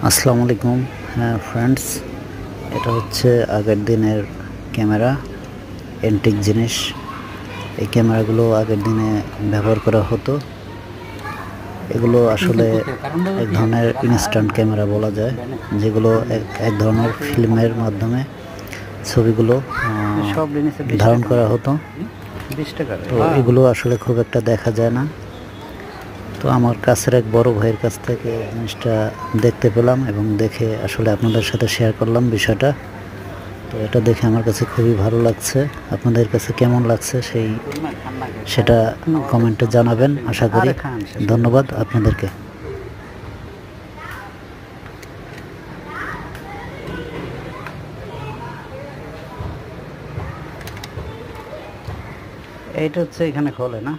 আসসালামু আলাইকুম। হ্যাঁ ফ্রেন্ডস, এটা হচ্ছে আগের দিনের ক্যামেরা, এন্টিক জিনিস। এই ক্যামেরাগুলো আগের দিনে ব্যবহার করা হতো। এগুলো আসলে এক ধরনের ইনস্ট্যান্ট ক্যামেরা বলা যায়, যেগুলো এক ধরনের ফিল্মের মাধ্যমে ছবিগুলো ধারণ করা হতো। তো এগুলো আসলে খুব একটা দেখা যায় না। তো আমার কাছের এক বড় ভাইয়ের কাছ থেকে জিনিসটা দেখতে পেলাম এবং দেখে আসলে আপনাদের সাথে শেয়ার করলাম বিষয়টা। তো এটা দেখে আমার কাছে খুবই ভালো লাগছে। আপনাদের কাছে কেমন লাগছে সেটা কমেন্টে জানাবেন আশা করি। ধন্যবাদ আপনাদেরকে। এইটা হচ্ছে এখানে খোলে না।